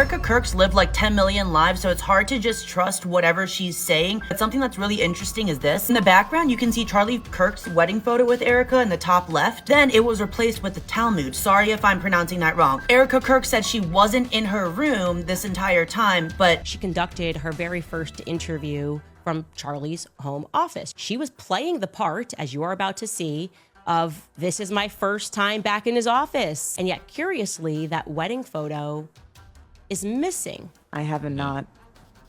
Erika Kirk's lived like 10 million lives, so it's hard to just trust whatever she's saying. But something that's really interesting is this. In the background, you can see Charlie Kirk's wedding photo with Erika in the top left. Then it was replaced with the Talmud. Sorry if I'm pronouncing that wrong. Erika Kirk said she wasn't in her room this entire time, but she conducted her very first interview from Charlie's home office. She was playing the part, as you are about to see, of this is my first time back in his office. And yet, curiously, that wedding photo is missing. I have not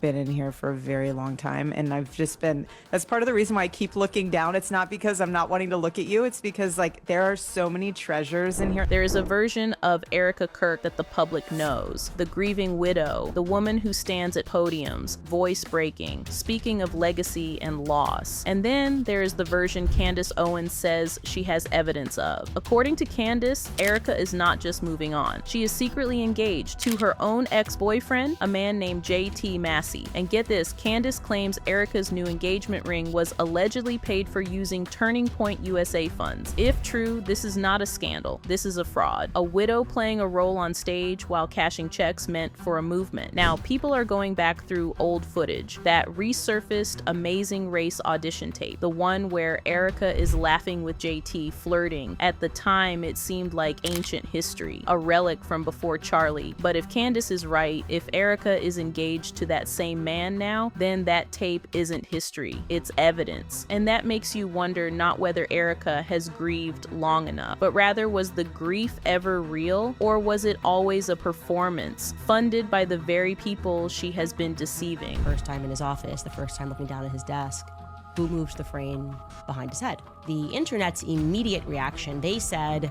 been in here for a very long time, and I've just been, that's part of the reason why I keep looking down. It's not because I'm not wanting to look at you, it's because like there are so many treasures in here. There is a version of Erika Kirk that the public knows. The grieving widow, the woman who stands at podiums, voice breaking, speaking of legacy and loss. And then there is the version Candace Owens says she has evidence of. According to Candace, Erika is not just moving on. She is secretly engaged to her own ex-boyfriend, a man named JT Massey. And get this, Candace claims Erika's new engagement ring was allegedly paid for using Turning Point USA funds. If true, this is not a scandal. This is a fraud. A widow playing a role on stage while cashing checks meant for a movement. Now, people are going back through old footage. That resurfaced Amazing Race audition tape. The one where Erika is laughing with JT, flirting. At the time, it seemed like ancient history. A relic from before Charlie. But if Candace is right, if Erika is engaged to that same man now, then that tape isn't history, it's evidence. And that makes you wonder not whether Erika has grieved long enough, but rather was the grief ever real, or was it always a performance funded by the very people she has been deceiving? First time in his office, the first time looking down at his desk, who moves the frame behind his head? The internet's immediate reaction, they said,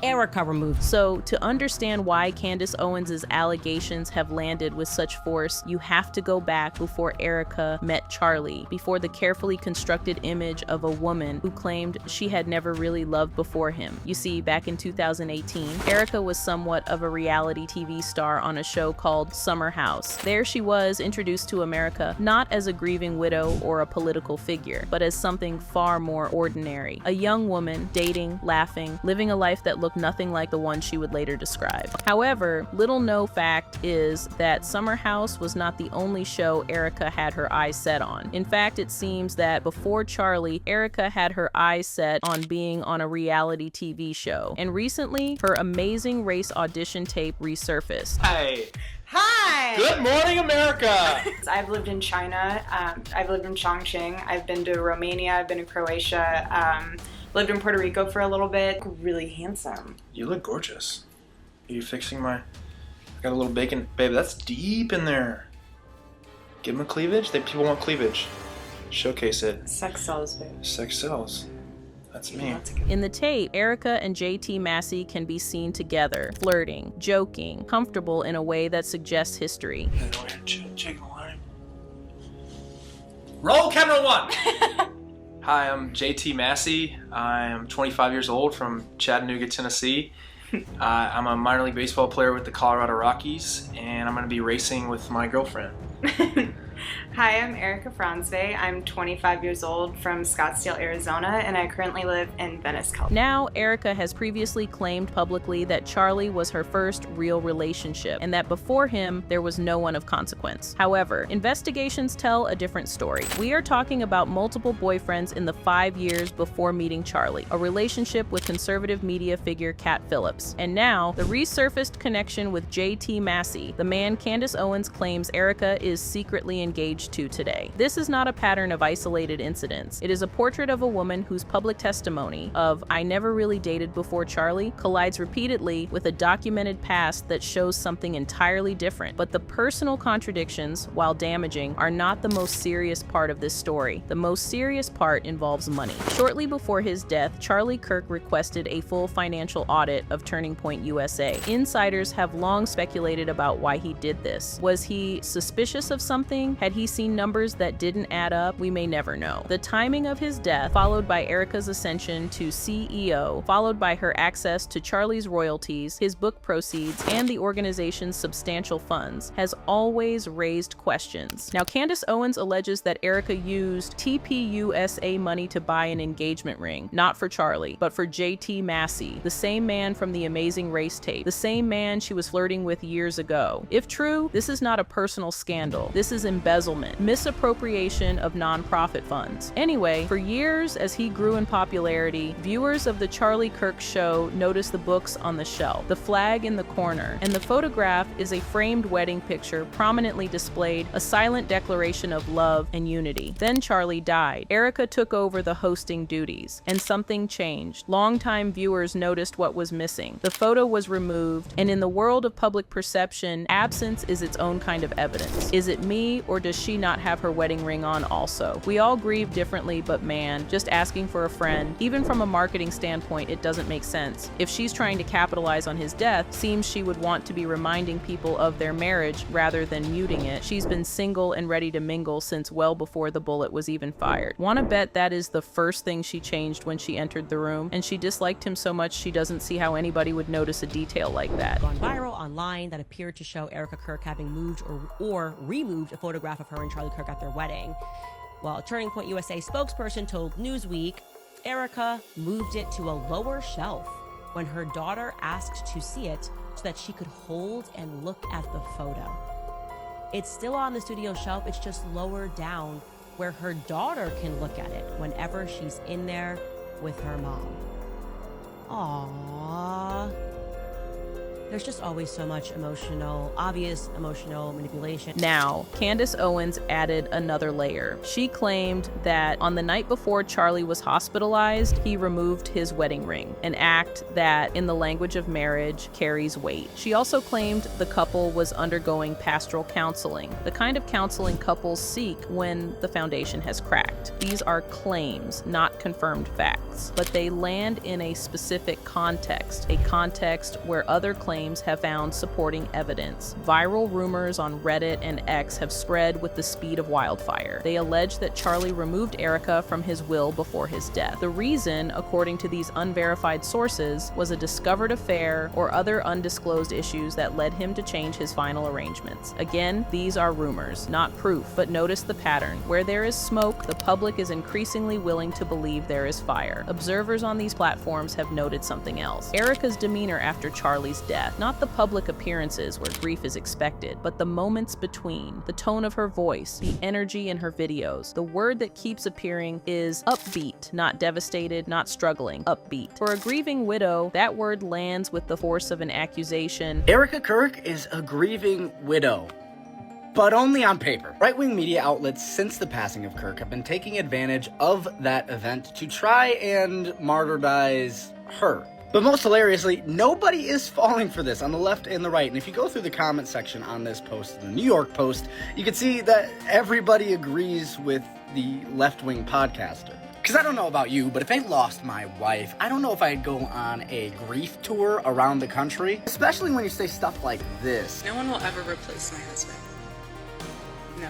Erika removed. So to understand why Candace Owens' allegations have landed with such force, you have to go back before Erika met Charlie, before the carefully constructed image of a woman who claimed she had never really loved before him. You see, back in 2018, Erika was somewhat of a reality TV star on a show called Summer House. There she was introduced to America not as a grieving widow or a political figure, but as something far more ordinary. A young woman, dating, laughing, living a life that looked nothing like the one she would later describe. However, little known fact is that Summer House was not the only show Erika had her eyes set on. In fact, it seems that before Charlie, Erika had her eyes set on being on a reality TV show. And recently, her Amazing Race audition tape resurfaced. Hi. Hi! Good morning, America! I've lived in China, I've lived in Chongqing, I've been to Romania, I've been to Croatia, lived in Puerto Rico for a little bit. Really handsome. You look gorgeous. Are you fixing my... I got a little bacon. Babe, that's deep in there. Give them a cleavage? People want cleavage. Showcase it. Sex sells, babe. Sex sells. That's me. In the tape, Erika and JT Massey can be seen together, flirting, joking, comfortable in a way that suggests history. Roll camera one! Hi, I'm JT Massey. I am 25 years old from Chattanooga, Tennessee. I'm a minor league baseball player with the Colorado Rockies, and I'm going to be racing with my girlfriend. Hi, I'm Erika Franzwe. I'm 25 years old from Scottsdale, Arizona, and I currently live in Venice, California. Now, Erika has previously claimed publicly that Charlie was her first real relationship, and that before him, there was no one of consequence. However, investigations tell a different story. We are talking about multiple boyfriends in the 5 years before meeting Charlie, a relationship with conservative media figure Cat Phillips, and now, the resurfaced connection with JT Massey, the man Candace Owens claims Erika is secretly engaged to today. This is not a pattern of isolated incidents. It is a portrait of a woman whose public testimony of "I never really dated before Charlie" collides repeatedly with a documented past that shows something entirely different. But the personal contradictions, while damaging, are not the most serious part of this story. The most serious part involves money. Shortly before his death, Charlie Kirk requested a full financial audit of Turning Point USA. Insiders have long speculated about why he did this. Was he suspicious of something? lying? Had he seen numbers that didn't add up? We may never know. The timing of his death, followed by Erika's ascension to CEO, followed by her access to Charlie's royalties, his book proceeds, and the organization's substantial funds, has always raised questions. Now, Candace Owens alleges that Erika used TPUSA money to buy an engagement ring, not for Charlie, but for JT Massey, the same man from the Amazing Race tape, the same man she was flirting with years ago. If true, this is not a personal scandal. This is embezzlement, misappropriation of nonprofit funds. Anyway, for years as he grew in popularity, viewers of the Charlie Kirk show noticed the books on the shelf, the flag in the corner, and the photograph is a framed wedding picture prominently displayed, a silent declaration of love and unity. Then Charlie died. Erika took over the hosting duties, and something changed. Longtime viewers noticed what was missing. The photo was removed, and in the world of public perception, absence is its own kind of evidence. Is it me, or does she not have her wedding ring on also? We all grieve differently, but man, just asking for a friend, even from a marketing standpoint, it doesn't make sense. If she's trying to capitalize on his death, seems she would want to be reminding people of their marriage rather than muting it. She's been single and ready to mingle since well before the bullet was even fired. Wanna bet that is the first thing she changed when she entered the room, and she disliked him so much she doesn't see how anybody would notice a detail like that. Gone viral online that appeared to show Erika Kirk having moved or removed a photograph of her and Charlie Kirk at their wedding. Well, Turning Point USA spokesperson told Newsweek, Erika moved it to a lower shelf when her daughter asked to see it so that she could hold and look at the photo. It's still on the studio shelf, it's just lower down where her daughter can look at it whenever she's in there with her mom. Aww. There's just always so much obvious emotional manipulation. Now, Candace Owens added another layer. She claimed that on the night before Charlie was hospitalized, he removed his wedding ring, an act that, in the language of marriage, carries weight. She also claimed the couple was undergoing pastoral counseling, the kind of counseling couples seek when the foundation has cracked. These are claims, not confirmed facts, but they land in a specific context, a context where other claims have found supporting evidence. Viral rumors on Reddit and X have spread with the speed of wildfire. They allege that Charlie removed Erika from his will before his death. The reason, according to these unverified sources, was a discovered affair or other undisclosed issues that led him to change his final arrangements. Again, these are rumors, not proof, but notice the pattern. Where there is smoke, the public is increasingly willing to believe there is fire. Observers on these platforms have noted something else. Erika's demeanor after Charlie's death. Not the public appearances where grief is expected, but the moments between, the tone of her voice, the energy in her videos. The word that keeps appearing is upbeat, not devastated, not struggling, upbeat. For a grieving widow, that word lands with the force of an accusation. Erika Kirk is a grieving widow, but only on paper. Right-wing media outlets since the passing of Kirk have been taking advantage of that event to try and martyrize her. But most hilariously, nobody is falling for this on the left and the right. And if you go through the comment section on this post, the New York Post, you can see that everybody agrees with the left-wing podcaster. Because I don't know about you, but if I lost my wife, I don't know if I'd go on a grief tour around the country. Especially when you say stuff like this. No one will ever replace my husband. No.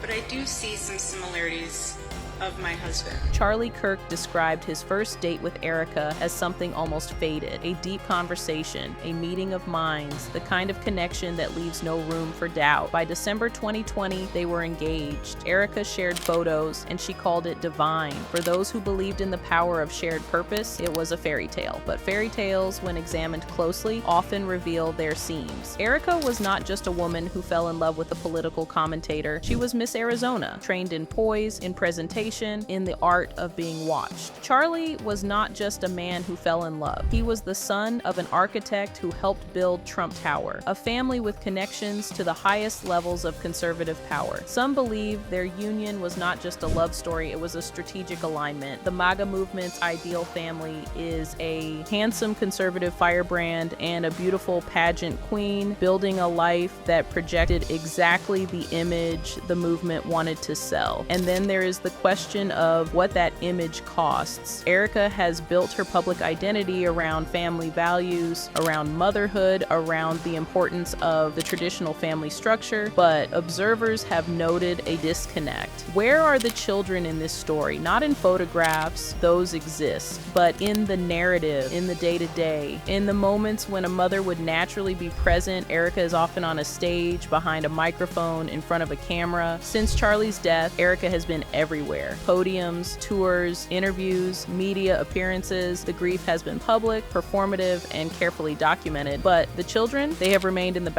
But I do see some similarities of my husband. Charlie Kirk described his first date with Erika as something almost faded, a deep conversation, a meeting of minds, the kind of connection that leaves no room for doubt. By December 2020, they were engaged. Erika shared photos, and she called it divine. For those who believed in the power of shared purpose, it was a fairy tale. But fairy tales, when examined closely, often reveal their seams. Erika was not just a woman who fell in love with a political commentator. She was Miss Arizona, trained in poise, in presentation, in the art of being watched. Charlie was not just a man who fell in love. He was the son of an architect who helped build Trump Tower, a family with connections to the highest levels of conservative power. Some believe their union was not just a love story, it was a strategic alignment. The MAGA movement's ideal family is a handsome conservative firebrand and a beautiful pageant queen, building a life that projected exactly the image the movement wanted to sell. And then there is the question question of what that image costs. Erika has built her public identity around family values, around motherhood, around the importance of the traditional family structure, but observers have noted a disconnect. Where are the children in this story? Not in photographs, those exist, but in the narrative, in the day-to-day, in the moments when a mother would naturally be present. Erika is often on a stage, behind a microphone, in front of a camera. Since Charlie's death, Erika has been everywhere. Podiums, tours, interviews, media appearances. The grief has been public, performative, and carefully documented. But the children, they have remained in the background